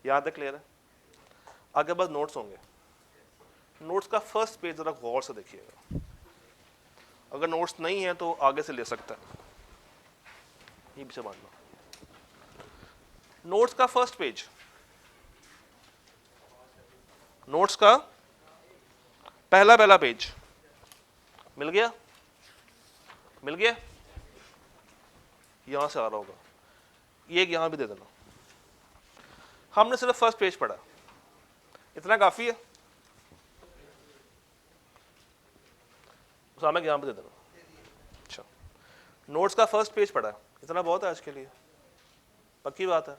यहां तक क्लियर है? आगे बस नोट्स होंगे। नोट्स का फर्स्ट पेज जरा गौर से देखिएगा, अगर नोट्स नहीं है तो आगे से ले सकता है, ये पीछे बांध लो। नोट्स का फर्स्ट पेज, नोट्स का पहला पेज मिल गया, मिल गया, यहां से आ रहा होगा, ये एक यहां भी दे देना। हमने सिर्फ फर्स्ट पेज पढ़ा, इतना काफी है, उसामा यहां पे दे देना। अच्छा, नोट्स का फर्स्ट पेज पढ़ा, इतना बहुत है आज के लिए, पक्की बात है।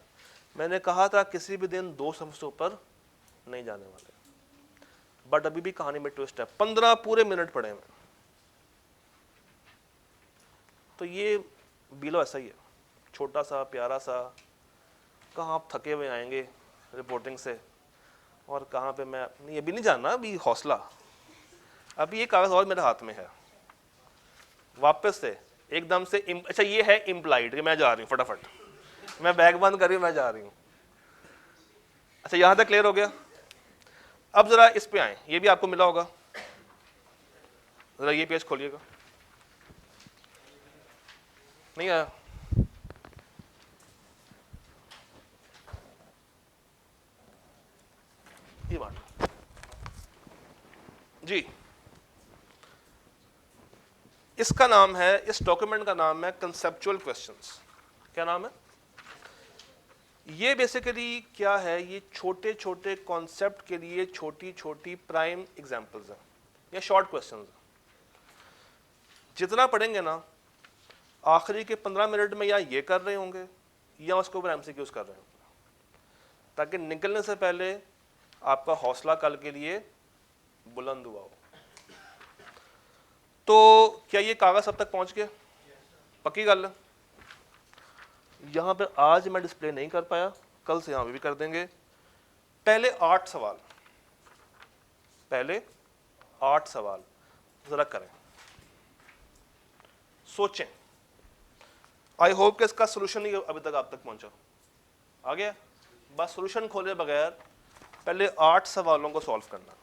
मैंने कहा था किसी भी दिन 2 सफ़े से ऊपर नहीं जाने वाले, बट अभी भी कहानी में ट्विस्ट है। 15 पूरे मिनट पढ़े मैं, तो ये बीलो ऐसा ही है, छोटा सा प्यारा सा। कहाँ आप थके हुए आएंगे रिपोर्टिंग से, और कहाँ पे मैं ये भी नहीं जानना, अभी हौसला, अभी ये कागज और मेरे हाथ में है, वापस से एकदम से अच्छा ये है इम्प्लाइड कि मैं जा रही हूँ फटाफट, मैं बैग बंद कर रही हूँ, मैं जा रही हूँ। अच्छा, यहां तक क्लियर हो गया? अब जरा इस पे आए, ये भी आपको मिला होगा, जरा ये पेज खोलिएगा। नहीं आया? ये बात जी, इसका नाम है, इस डॉक्यूमेंट का नाम है कंसेप्चुअल क्वेश्चंस। क्या नाम है? ये बेसिकली क्या है, ये छोटे छोटे कॉन्सेप्ट के लिए छोटी छोटी प्राइम एग्जांपल्स हैं या शॉर्ट क्वेश्चंस हैं। जितना पढ़ेंगे ना, आखिरी के 15 मिनट में या ये कर रहे होंगे या उसके ऊपर एमसीक्यूज कर रहे होंगे, ताकि निकलने से पहले आपका हौसला कल के लिए बुलंद हुआ हो। तो क्या ये कागज अब तक पहुंच गया? पक्की गल है। यहां पे आज मैं डिस्प्ले नहीं कर पाया, कल से यहां पे भी कर देंगे। पहले 8 सवाल, पहले 8 सवाल जरा करें, सोचें। आई होप कि इसका सोल्यूशन ही अभी तक आप तक पहुंचा। आ गया? बस सोल्यूशन खोले बगैर पहले 8 सवालों को सॉल्व करना।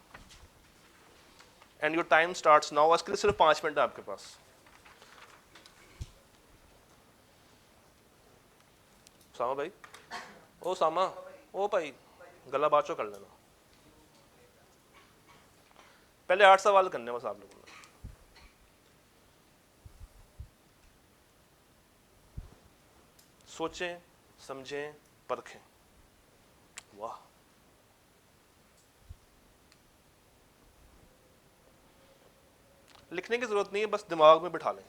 And your time starts now. इसके लिए सिर्फ 5 मिनट है आपके पास। सामा भाई, ओ सामा, ओ भाई गला बाचो कर लेना। पहले 8 सवाल करने बस आप लोगों ने। सोचें, समझें, परखें। वाह, लिखने की जरूरत नहीं है, बस दिमाग में बिठा लें।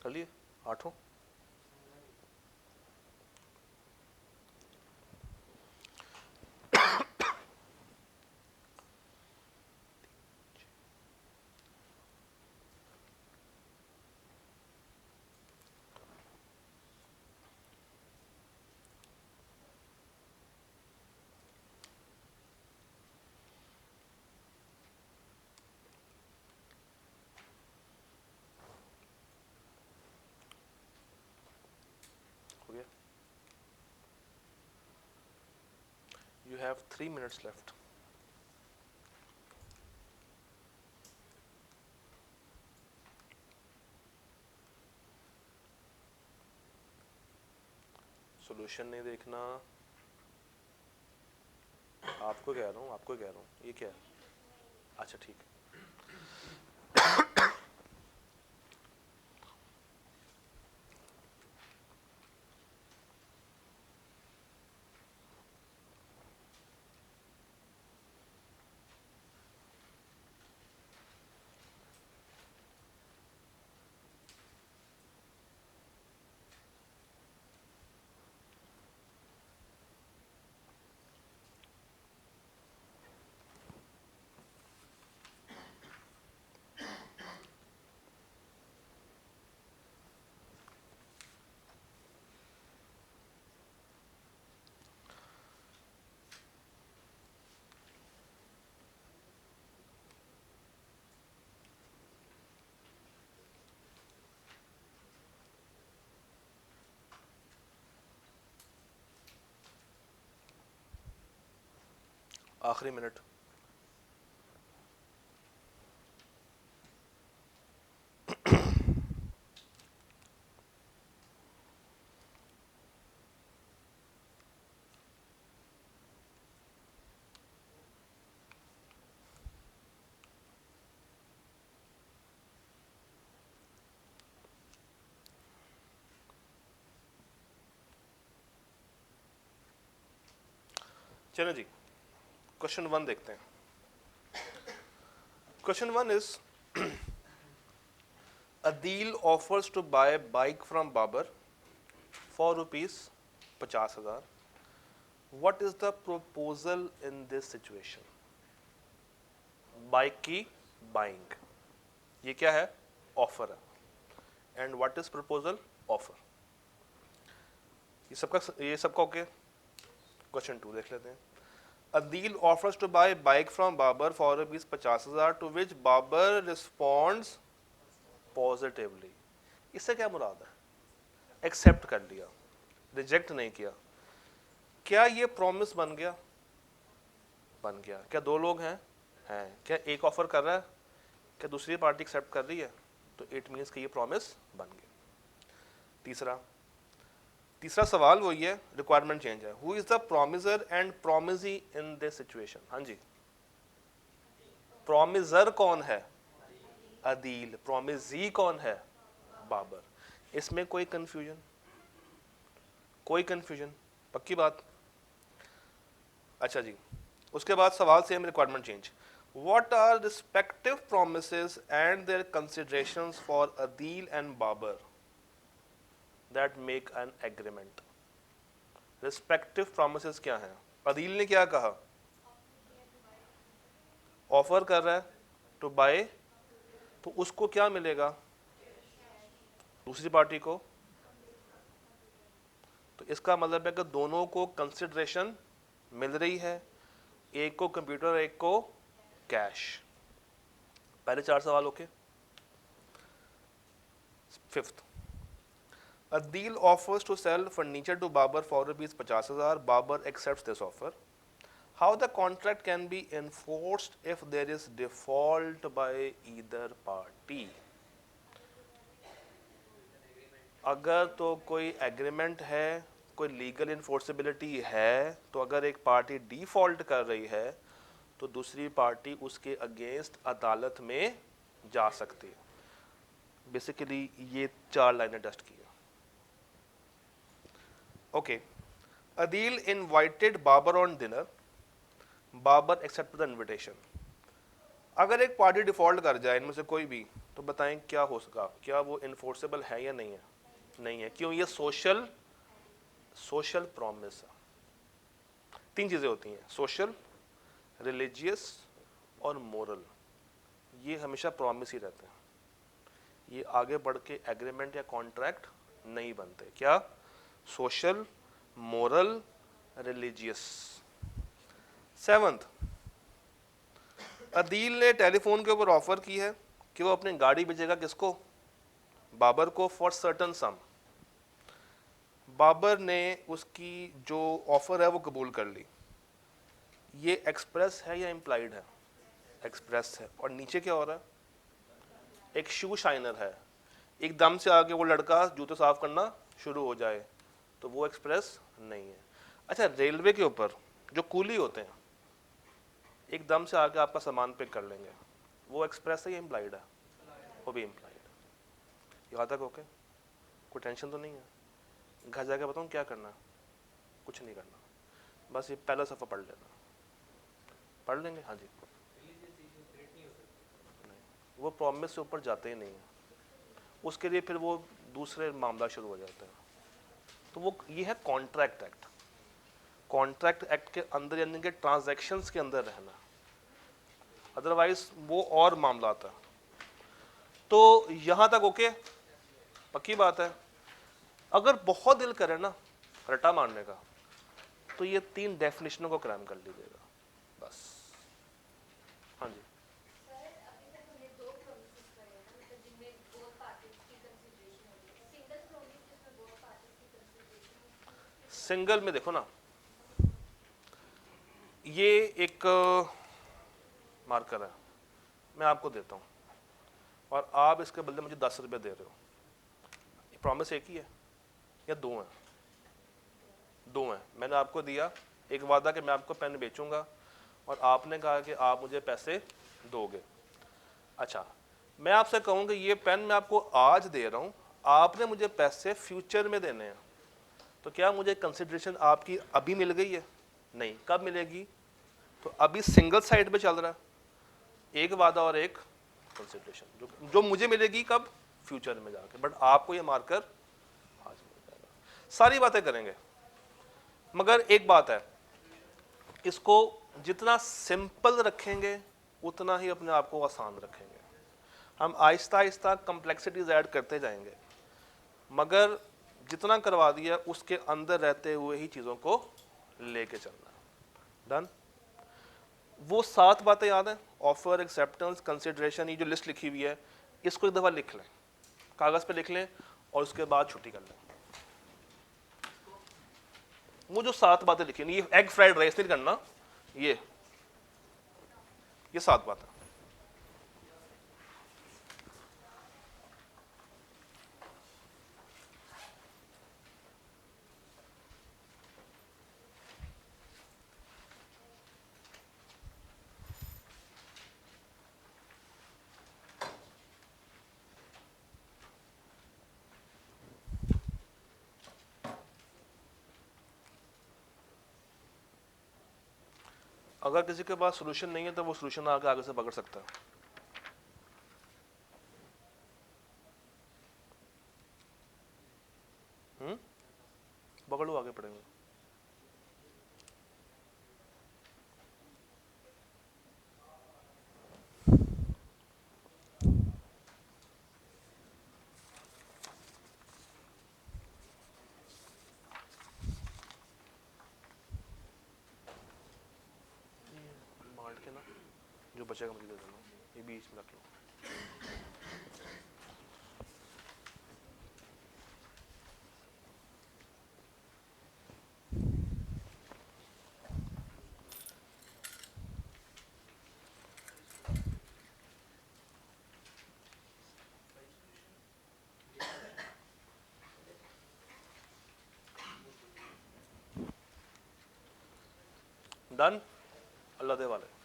कर लिए 8। हो गया। You have 3 minutes left. Solution नहीं देखना, आपको कह रहा हूँ, आपको कह रहा हूँ। ये क्या है? अच्छा ठीक है। आखिरी मिनट। चलो जी, क्वेश्चन 1 देखते हैं। Question 1 is Adeel offers to buy bike from Babar for ₹50,000। What is the proposal in this situation? Bike की बाइंग, ये क्या है? ऑफर है। And what is proposal? Offer. ये सबका ओके। क्वेश्चन 2 देख लेते हैं। Adeel offers to buy bike from Babar for ₹50,000 to which Babar responds positively. इससे क्या मुराद है? एक्सेप्ट कर लिया, रिजेक्ट नहीं किया। क्या ये प्रॉमिस बन गया? बन गया। क्या दो लोग हैं? हैं। क्या एक ऑफर कर रहा है, क्या दूसरी पार्टी एक्सेप्ट कर रही है? तो इट मीन्स कि ये प्रॉमिस बन गया। तीसरा सवाल वही है, रिक्वायरमेंट चेंज है। Who is the promisor and promisee in this situation? हाँ जी, प्रॉमिसर कौन है? अदील। प्रॉमिसी कौन है? बाबर। इसमें कोई कंफ्यूजन? कोई कंफ्यूजन? पक्की बात? अच्छा जी, उसके बाद सवाल same, requirement change. What are respective promises and their considerations for Adil and Babar that make an agreement? Respective promises क्या हैं? अदील ने क्या कहा? ऑफर कर रहा है टू बाय, तो उसको क्या मिलेगा? दूसरी पार्टी को। तो इसका मतलब है कि दोनों को कंसिडरेशन मिल रही है, एक को कंप्यूटर, एक को कैश। पहले 4 सवाल okay. Fifth, Adil offers to sell furniture to Babar for ₹50,000. Babar accepts this offer. How the contract can be enforced if there is default by either party? अगर तो कोई एग्रीमेंट है, कोई लीगल इन्फोर्सिबिलिटी है, तो अगर एक पार्टी डिफॉल्ट कर रही है तो दूसरी पार्टी उसके अगेंस्ट अदालत में जा सकती है। बेसिकली ये 4 लाइनें टेस्ट की। Okay, Adeel invited Babar on dinner, Babar accept the invitation. अगर एक पार्टी डिफॉल्ट कर जाए इनमें से कोई भी, तो बताएं क्या हो सका? क्या वो इन्फोर्सेबल है या नहीं है? नहीं है। क्यों? ये सोशल प्रॉमिस। 3 चीजें होती हैं, सोशल, रिलीजियस और मोरल। ये हमेशा प्रॉमिस ही रहते हैं, ये आगे बढ़ के एग्रीमेंट या कॉन्ट्रैक्ट नहीं बनते। क्या? Social, moral, religious. 7th, Adeel ने टेलीफोन के ऊपर ऑफर की है कि वो अपनी गाड़ी बेचेगा किसको? बाबर को, फॉर सर्टन सम। बाबर ने उसकी जो ऑफर है वो कबूल कर ली। ये एक्सप्रेस है या इम्प्लाइड है? एक्सप्रेस है। और नीचे क्या हो रहा है? एक शू शाइनर है, एकदम से आगे वो लड़का जूते साफ करना शुरू हो जाए, तो वो एक्सप्रेस नहीं है। अच्छा, रेलवे के ऊपर जो कूली होते हैं एकदम से आके आपका सामान पिक कर लेंगे, वो एक्सप्रेस है या इम्प्लाइड है? वो भी इम्प्लाइड है। यहाँ तक ओके? कोई टेंशन तो नहीं है? घर जाके बताऊँ क्या करना है? कुछ नहीं करना, बस ये पहला सफ़ा पढ़ लेना। पढ़ लेंगे? हाँ जी। नहीं, वो प्रॉमिस से ऊपर जाते ही नहीं है, उसके लिए फिर वो दूसरे मामला शुरू हो जाते हैं। तो वो ये है कॉन्ट्रैक्ट एक्ट। कॉन्ट्रैक्ट एक्ट के अंदर यानी कि ट्रांजैक्शंस के अंदर रहना, अदरवाइज वो और मामला आता है। तो यहाँ तक ओके? पक्की बात है? अगर बहुत दिल करे ना रटा मारने का, तो ये 3 डेफिनेशनों को क्रैम कर लीजिएगा बस। हाँ जी। सिंगल में देखो ना, ये एक मार्कर है, मैं आपको देता हूँ और आप इसके बदले मुझे 10 रुपये दे रहे हो। प्रॉमिस एक ही है या 2 हैं? 2 हैं। मैंने आपको दिया एक वादा कि मैं आपको पेन बेचूंगा और आपने कहा कि आप मुझे पैसे दोगे। अच्छा, मैं आपसे कहूँ कि ये पेन मैं आपको आज दे रहा हूँ, आपने मुझे पैसे फ्यूचर में देने हैं, तो क्या मुझे कंसिडरेशन आपकी अभी मिल गई है? नहीं। कब मिलेगी? तो अभी सिंगल साइड पे चल रहा है, एक वादा और एक कंसिडरेशन, जो मुझे मिलेगी कब? फ्यूचर में जाके। बट आपको ये मार्कर आज मिल जाएगा। सारी बातें करेंगे, मगर एक बात है, इसको जितना सिंपल रखेंगे उतना ही अपने आप को आसान रखेंगे। हम आहिस्ता आहिस्ता कम्प्लेक्सिटीज ऐड करते जाएंगे, मगर जितना करवा दिया उसके अंदर रहते हुए ही चीज़ों को लेके चलना। डन। वो 7 बातें याद हैं, ऑफर, एक्सेप्टेंस, कंसिडरेशन, ये जो लिस्ट लिखी हुई है इसको एक दफ़ा लिख लें, कागज़ पे लिख लें और उसके बाद छुट्टी कर लें। वो जो 7 बातें लिखी, ये एग फ्राइड राइस नहीं करना, ये 7 बातें। अगर किसी के पास सोल्यूशन नहीं है तो वो सोल्यूशन आगे आगे से पकड़ सकता है। पकड़ो, आगे पड़ेंगे। बांट के ना, जो बचेगा मुझे दे देना, ये बीच में रख लो। डन। अल्लाह दे वाले।